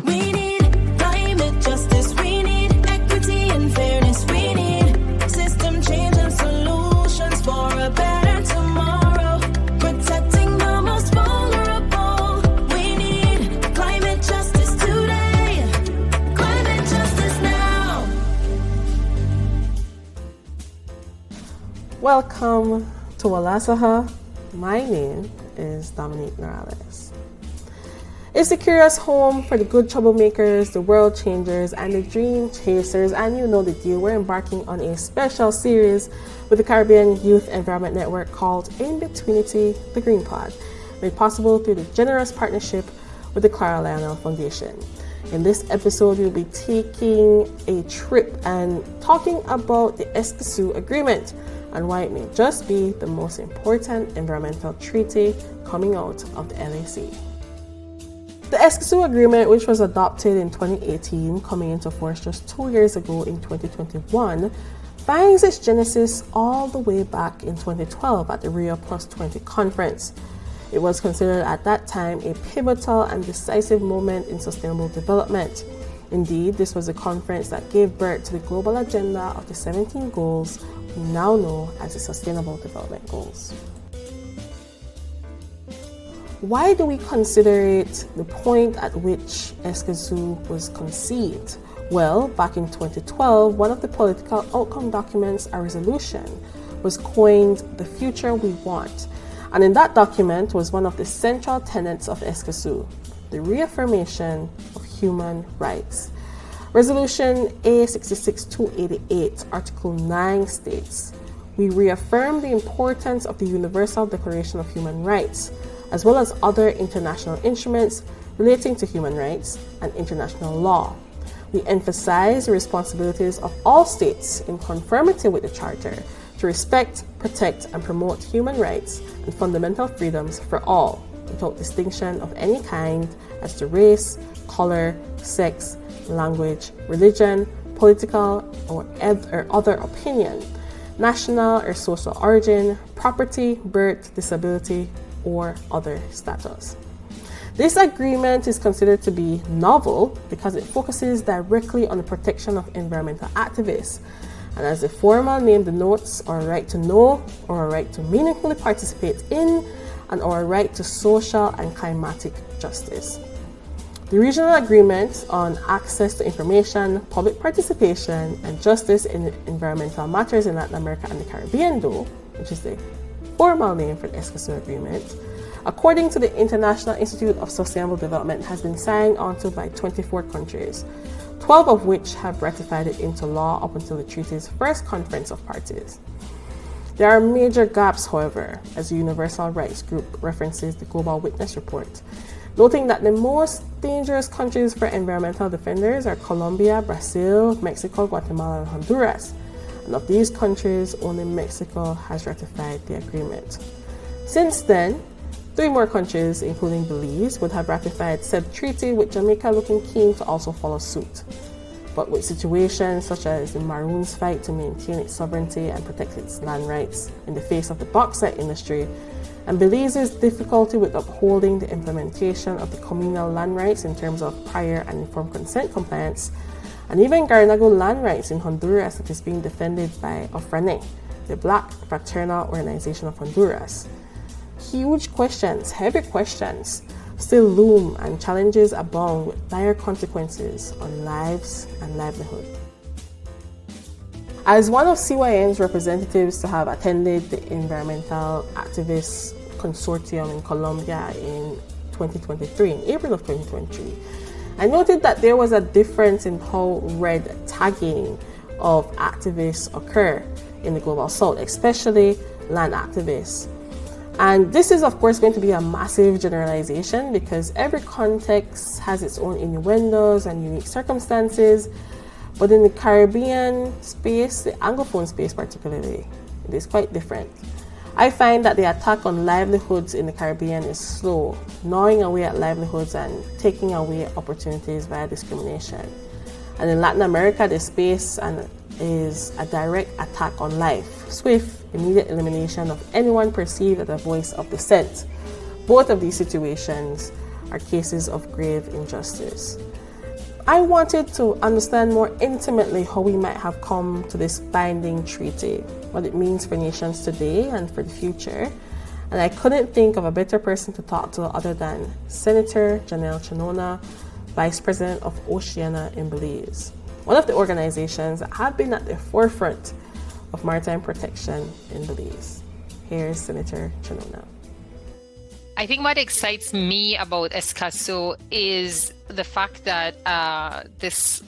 We need climate justice. We need equity and fairness. We need system change and solutions for a better tomorrow. Protecting the most vulnerable. We need climate justice today. Climate justice now. Welcome to Walasaha. My name is Dominique Morales. It's a curious home for the good troublemakers, the world changers, and the dream chasers. And you know the deal. We're embarking on a special series with the Caribbean Youth Environment Network called INBETWEENITY, the Green Pod, made possible through the generous partnership with the Clara Lionel Foundation. In this episode, we'll be taking a trip and talking about the Escazú Agreement and why it may just be the most important environmental treaty coming out of the LAC. The Escazú Agreement, which was adopted in 2018, coming into force just 2 years ago in 2021, finds its genesis all the way back in 2012 at the Rio Plus 20 conference. It was considered at that time a pivotal and decisive moment in sustainable development. Indeed, this was a conference that gave birth to the global agenda of the 17 goals we now know as the Sustainable Development Goals. Why do we consider it the point at which Escazú was conceived? Well, back in 2012, one of the political outcome documents, a resolution, was coined The Future We Want. And in that document was one of the central tenets of Escazú, the reaffirmation of human rights. Resolution A66288, Article 9 states, "We reaffirm the importance of the Universal Declaration of Human Rights, as well as other international instruments relating to human rights and international law. We emphasize the responsibilities of all states in conformity with the Charter to respect, protect, and promote human rights and fundamental freedoms for all, without distinction of any kind as to race, color, sex, language, religion, political or other opinion, national or social origin, property, birth, disability, or other status." This agreement is considered to be novel because it focuses directly on the protection of environmental activists, and as the formal name denotes, our right to know, or our right to meaningfully participate in, and our right to social and climatic justice. The regional agreement on access to information, public participation, and justice in environmental matters in Latin America and the Caribbean, though, which is the formal name for the Escazú Agreement, according to the International Institute of Sustainable Development, has been signed onto by 24 countries, 12 of which have ratified it into law up until the treaty's first conference of parties. There are major gaps, however, as the Universal Rights Group references the Global Witness Report, noting that the most dangerous countries for environmental defenders are Colombia, Brazil, Mexico, Guatemala, and Honduras. And of these countries, only Mexico has ratified the agreement. Since then, 3 more countries, including Belize, would have ratified said treaty, with Jamaica looking keen to also follow suit. But with situations such as the Maroons' fight to maintain its sovereignty and protect its land rights in the face of the bauxite industry, and Belize's difficulty with upholding the implementation of the communal land rights in terms of prior and informed consent compliance, and even Garinagu land rights in Honduras that is being defended by OFRANE, the Black Fraternal Organization of Honduras. Huge questions, heavy questions, still loom, and challenges abound with dire consequences on lives and livelihood. As one of CYN's representatives to have attended the Environmental Activists Consortium in Colombia in 2023, in April of 2023, I noted that there was a difference in how red tagging of activists occur in the Global South, especially land activists. And this is, of course, going to be a massive generalization because every context has its own innuendos and unique circumstances. But in the Caribbean space, the Anglophone space particularly, it is quite different. I find that the attack on livelihoods in the Caribbean is slow, gnawing away at livelihoods and taking away opportunities via discrimination. And in Latin America, the space is a direct attack on life, swift, immediate elimination of anyone perceived as a voice of dissent. Both of these situations are cases of grave injustice. I wanted to understand more intimately how we might have come to this binding treaty, what it means for nations today and for the future. And I couldn't think of a better person to talk to other than Senator Janelle Chinona, Vice President of Oceana in Belize, one of the organizations that have been at the forefront of maritime protection in Belize. Here's Senator Chinona. I think what excites me about ESCASO is the fact that this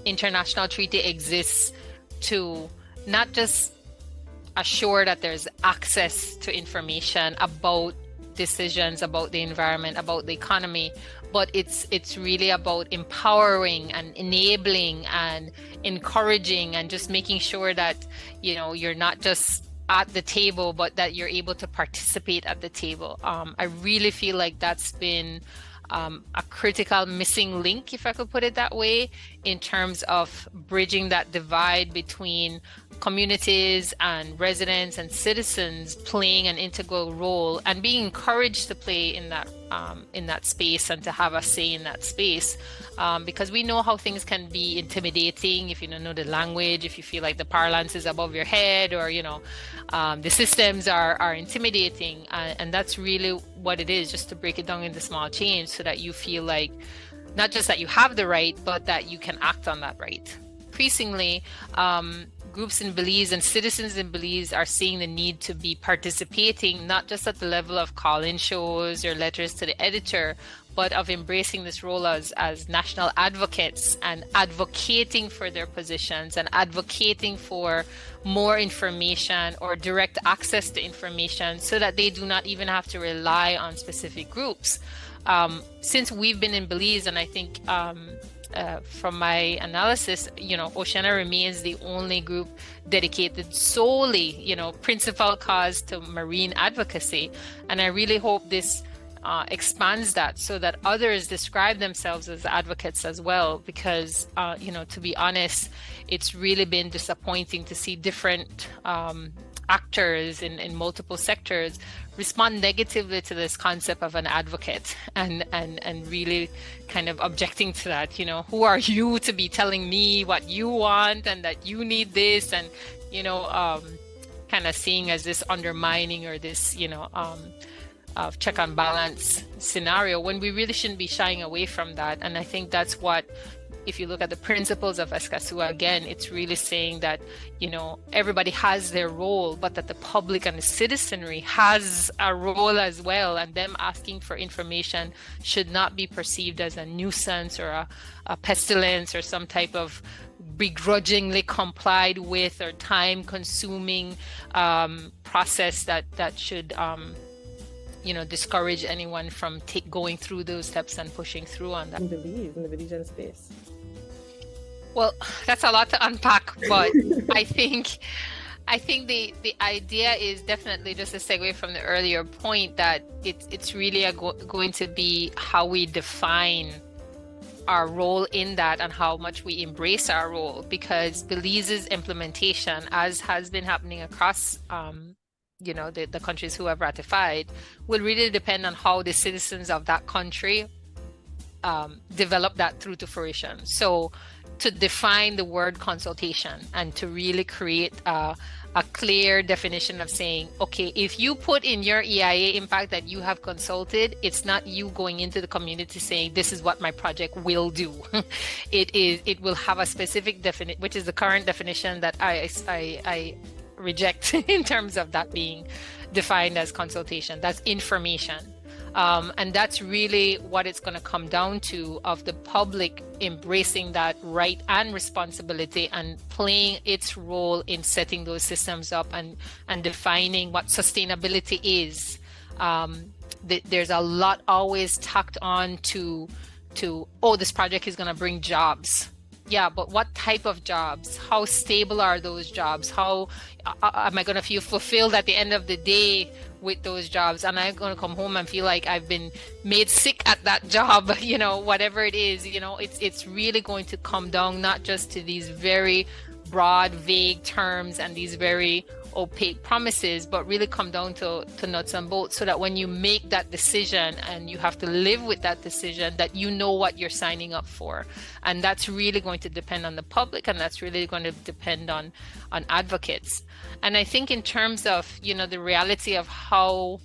international treaty exists to not just assure that there's access to information about decisions about the environment, about the economy, but it's really about empowering and enabling and encouraging and just making sure that, you know, you're not just at the table, but that you're able to participate at the table. I really feel like that's been a critical missing link, if I could put it that way, in terms of bridging that divide between communities and residents and citizens playing an integral role and being encouraged to play in that space and to have a say in that space, because we know how things can be intimidating if you don't know the language, if you feel like the parlance is above your head, or the systems are intimidating, and that's really what it is, just to break it down into small change so that you feel like not just that you have the right, but that you can act on that right. Increasingly, groups in Belize and citizens in Belize are seeing the need to be participating, not just at the level of call-in shows or letters to the editor, but of embracing this role as national advocates and advocating for their positions and advocating for more information or direct access to information so that they do not even have to rely on specific groups. Since we've been in Belize, and I think from my analysis, Oceana remains the only group dedicated solely, principal cause to marine advocacy. And I really hope this expands that so that others describe themselves as advocates as well, because, to be honest, it's really been disappointing to see different actors in multiple sectors respond negatively to this concept of an advocate and really kind of objecting to that. Who are you to be telling me what you want and that you need this, and kind of seeing as this undermining or this of check and balance scenario, when we really shouldn't be shying away from that. And I think that's what, if you look at the principles of ESCASUA, again, it's really saying that, everybody has their role, but that the public and the citizenry has a role as well. And them asking for information should not be perceived as a nuisance or a pestilence or some type of begrudgingly complied with or time consuming process that should discourage anyone from going through those steps and pushing through on that. In the Belizean space. Well, that's a lot to unpack, but I think the idea is definitely just a segue from the earlier point that it's really going to be how we define our role in that and how much we embrace our role, because Belize's implementation, as has been happening across the countries who have ratified, will really depend on how the citizens of that country develop that through to fruition. So to define the word consultation and to really create a clear definition of saying, okay, if you put in your EIA impact that you have consulted, it's not you going into the community saying, this is what my project will do. It will have a specific definition, which is the current definition that I reject in terms of that being defined as consultation. That's information. And that's really what it's going to come down to, of the public embracing that right and responsibility and playing its role in setting those systems up and defining what sustainability is. There's a lot always tacked on to this project is going to bring jobs. Yeah, but what type of jobs? How stable are those jobs? How am I going to feel fulfilled at the end of the day with those jobs? And I'm going to come home and feel like I've been made sick at that job, whatever it is. It's really going to come down not just to these very broad, vague terms and these very opaque promises, but really come down to nuts and bolts, so that when you make that decision and you have to live with that decision, that you know what you're signing up for. And that's really going to depend on the public, and that's really going to depend on advocates. And I think in terms of, the reality of how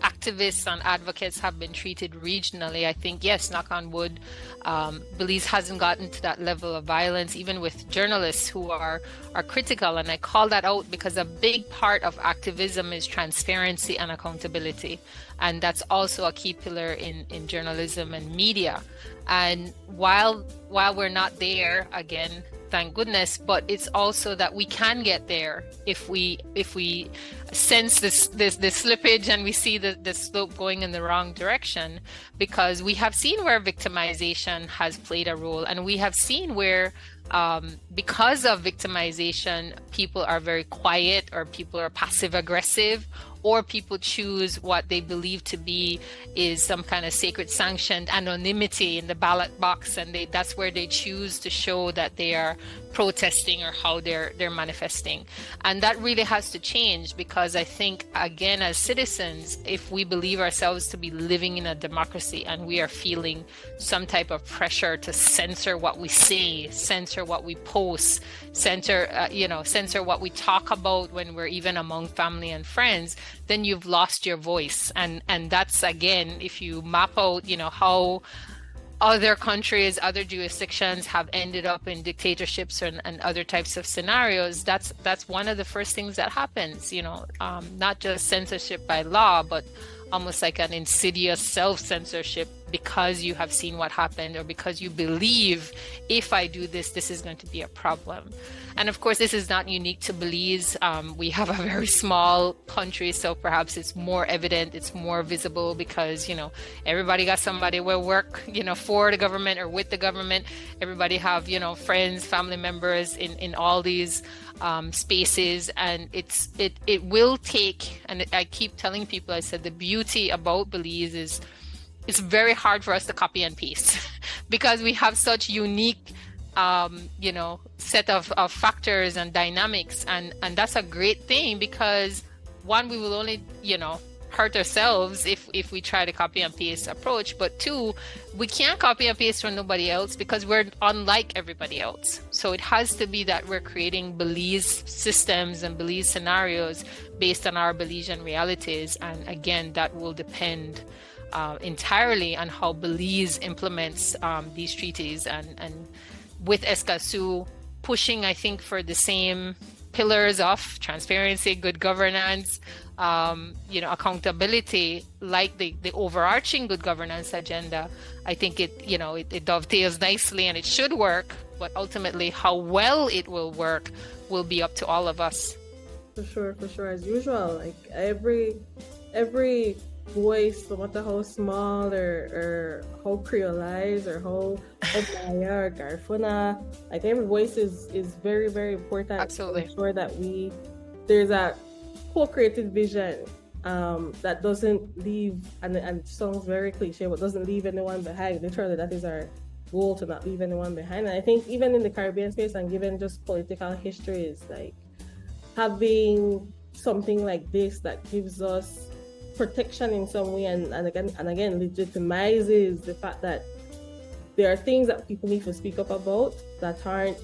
activists and advocates have been treated regionally, I think, yes, knock on wood, Belize hasn't gotten to that level of violence, even with journalists who are critical. And I call that out because a big part of activism is transparency and accountability. And that's also a key pillar in journalism and media. And while we're not there, again, thank goodness, but it's also that we can get there if we sense this slippage and we see the slope going in the wrong direction, because we have seen where victimization has played a role, and we have seen where because of victimization, people are very quiet, or people are passive aggressive, or people choose what they believe to be is some kind of sacred sanctioned anonymity in the ballot box, and that's where they choose to show that they are protesting or how they're manifesting. And that really has to change, because I think, again, as citizens, if we believe ourselves to be living in a democracy and we are feeling some type of pressure to censor what we say, censor what we post, censor what we talk about when we're even among family and friends, then you've lost your voice. And that's, again, if you map out, how other countries, other jurisdictions have ended up in dictatorships and other types of scenarios, that's one of the first things that happens, not just censorship by law, but almost like an insidious self-censorship, because you have seen what happened, or because you believe, if I do this, this is going to be a problem. And of course, this is not unique to Belize. We have a very small country, so perhaps it's more evident, it's more visible, because, everybody got somebody will work, for the government or with the government. Everybody have, friends, family members in all these spaces, and it will take, and I keep telling people, I said, the beauty about Belize is it's very hard for us to copy and paste because we have such unique set of factors and dynamics, and that's a great thing, because one, we will only hurt ourselves if we try to copy and paste approach, but two, we can't copy and paste from nobody else because we're unlike everybody else. So it has to be that we're creating Belize systems and Belize scenarios based on our Belizean realities, and again, that will depend entirely on how Belize implements these treaties, and with Escazú pushing, I think, for the same pillars of transparency, good governance, accountability, like the overarching good governance agenda. I think it dovetails nicely, and it should work, but ultimately how well it will work will be up to all of us. For sure, as usual, like every voice, no matter how small or how creolized or how Maya or Garifuna, like every voice is very, very important. Absolutely. To ensure that there's a co-created vision that doesn't leave, and sounds very cliche, but doesn't leave anyone behind. Literally, that is our goal, to not leave anyone behind. And I think even in the Caribbean space, and given just political histories, like having something like this that gives us protection in some way, and again legitimizes the fact that there are things that people need to speak up about that aren't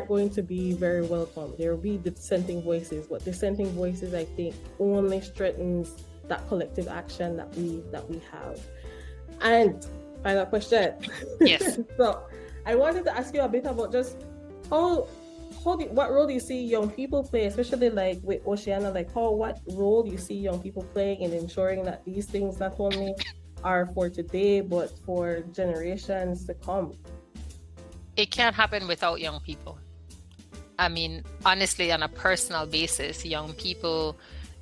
going to be very welcome. There will be dissenting voices, but dissenting voices, I think, only strengthens that collective action that we have. And final question. Yes. So I wanted to ask you a bit about just what role do you see young people play, especially like with Oceana, like what role do you see young people playing in ensuring that these things not only are for today, but for generations to come? It can't happen without young people. I mean, honestly, on a personal basis, young people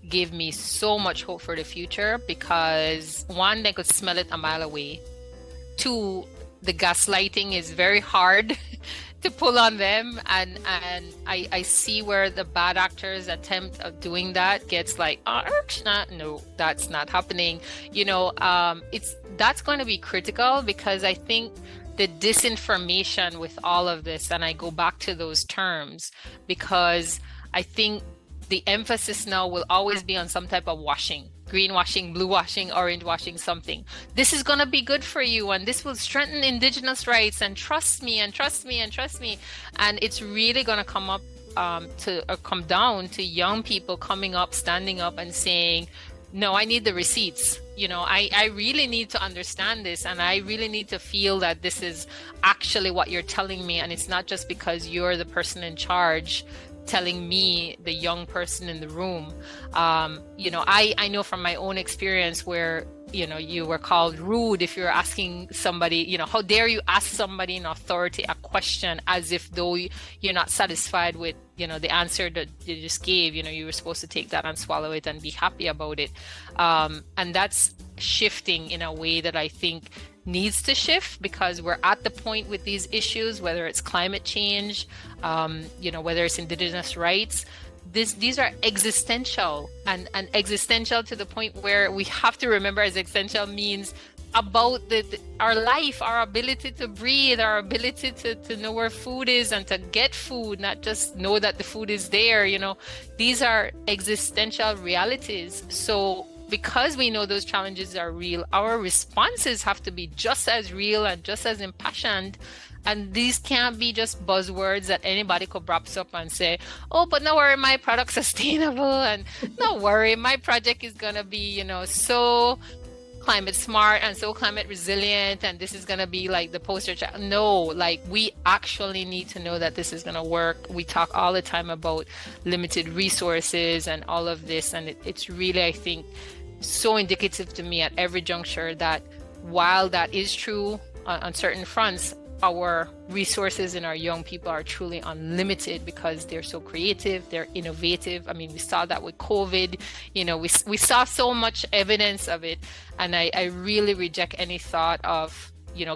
give me so much hope for the future, because one, they could smell it a mile away. Two, the gaslighting is very hard to pull on them, and I see where the bad actors attempt of doing that gets like, no, that's not happening. That's going to be critical, because I think the disinformation with all of this, and I go back to those terms because I think the emphasis now will always be on some type of washing, green washing, blue washing, orange washing, something. This is going to be good for you, and this will strengthen indigenous rights, and trust me, and trust me, and trust me. And it's really going to come up come down to young people coming up, standing up and saying, no, I need the receipts. I really need to understand this, and I really need to feel that this is actually what you're telling me, and it's not just because you're the person in charge telling me, the young person in the room. I know from my own experience where you were called rude if you're asking somebody, how dare you ask somebody in authority a question as if though you're not satisfied with the answer that you just gave. You were supposed to take that and swallow it and be happy about it. And that's shifting in a way that I think needs to shift, because we're at the point with these issues, whether it's climate change, whether it's indigenous rights. These are existential, and existential to the point where we have to remember, as existential means about our life, our ability to breathe, our ability to know where food is and to get food, not just know that the food is there. These are existential realities. So because we know those challenges are real, our responses have to be just as real and just as impassioned. And these can't be just buzzwords that anybody could props up and say, oh, but no worry, my product's sustainable, and no worry, my project is going to be, so climate smart and so climate resilient, and this is going to be like the poster child. No, like, we actually need to know that this is going to work. We talk all the time about limited resources and all of this, and it's really, I think, so indicative to me at every juncture that while that is true on certain fronts, our resources and our young people are truly unlimited because they're so creative, they're innovative. I mean, we saw that with COVID. We saw so much evidence of it, and I really reject any thought of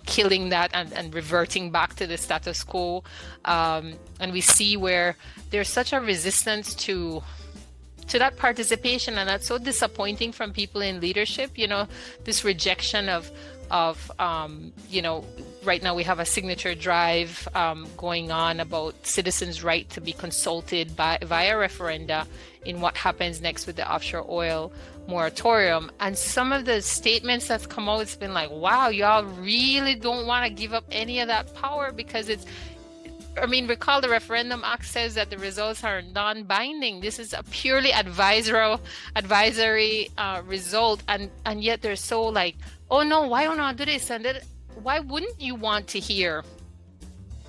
killing that and reverting back to the status quo. And we see where there's such a resistance to that participation, and that's so disappointing from people in leadership. This rejection of right now we have a signature drive going on about citizens' right to be consulted via referenda in what happens next with the offshore oil moratorium. And some of the statements that's come out, it's been like, wow, y'all really don't want to give up any of that power, because recall the Referendum Act says that the results are non-binding. This is a purely advisory result, and yet they're so like, oh no, why don't I do this? And that, why wouldn't you want to hear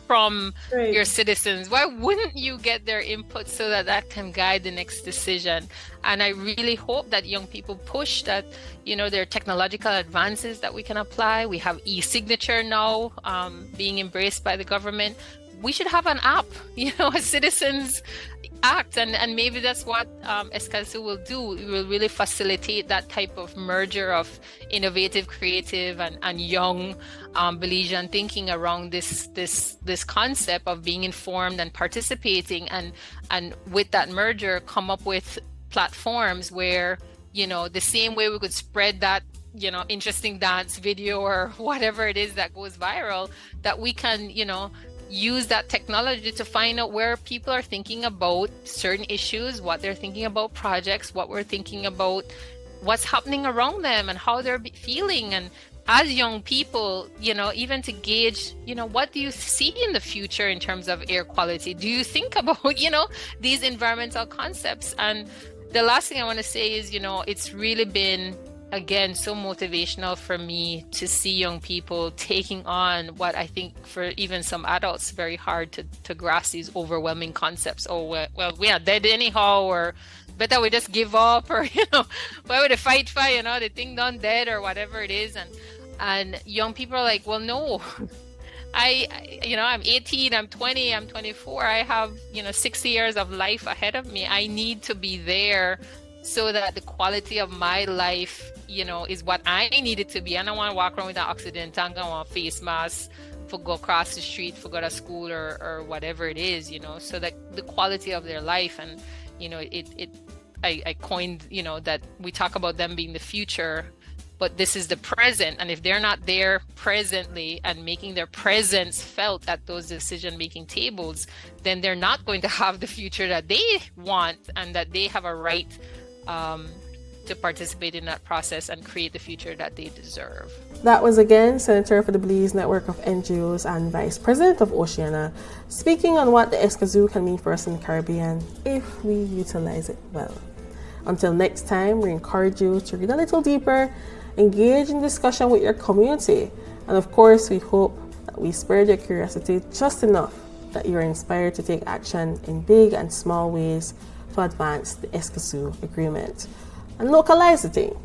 from your citizens? Why wouldn't you get their input so that can guide the next decision? And I really hope that young people push that, there are technological advances that we can apply. We have e-signature now being embraced by the government. We should have an app, a citizens act, and maybe that's what Escalsu will do. It will really facilitate that type of merger of innovative, creative, and young Belizean thinking around this concept of being informed and participating, and with that merger come up with platforms where the same way we could spread that interesting dance video or whatever it is that goes viral, that we can use that technology to find out where people are thinking about certain issues, what they're thinking about projects, what we're thinking about, what's happening around them and how they're feeling. And as young people, even to gauge, what do you see in the future in terms of air quality? Do you think about, these environmental concepts? And the last thing I want to say is, it's really been, again, so motivational for me to see young people taking on what I think for even some adults very hard to grasp, these overwhelming concepts. Oh, well, we are dead anyhow, or better we just give up, or why would they fight, the thing done dead, or whatever it is. And young people are like, well, no, I'm 18, I'm 20, I'm 24, I have 60 years of life ahead of me. I need to be there so that the quality of my life is what I need it to be. I don't want to walk around with an oxygen tank and a face mask for go across the street, for go to school, or whatever it is, so that the quality of their life. And I coined that we talk about them being the future. but this is the present. And if they're not there presently and making their presence felt at those decision-making tables, then they're not going to have the future that they want and that they have a right to participate in that process and create the future that they deserve. That was again Senator for the Belize Network of NGOs and Vice President of Oceania, speaking on what the Escazú can mean for us in the Caribbean if we utilize it well. Until next time, we encourage you to read a little deeper, engage in discussion with your community, and of course, we hope that we spurred your curiosity just enough that you're inspired to take action in big and small ways to advance the Escazú Agreement and localize the thing.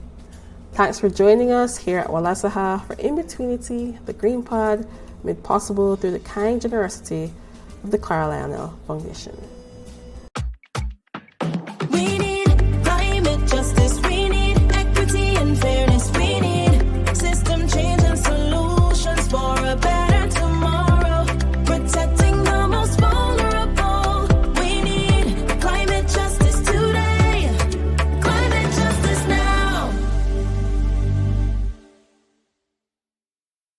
Thanks for joining us here at Walasaha for INBETWEENITY, the Green Pod, made possible through the kind generosity of the Carl Lionel Foundation.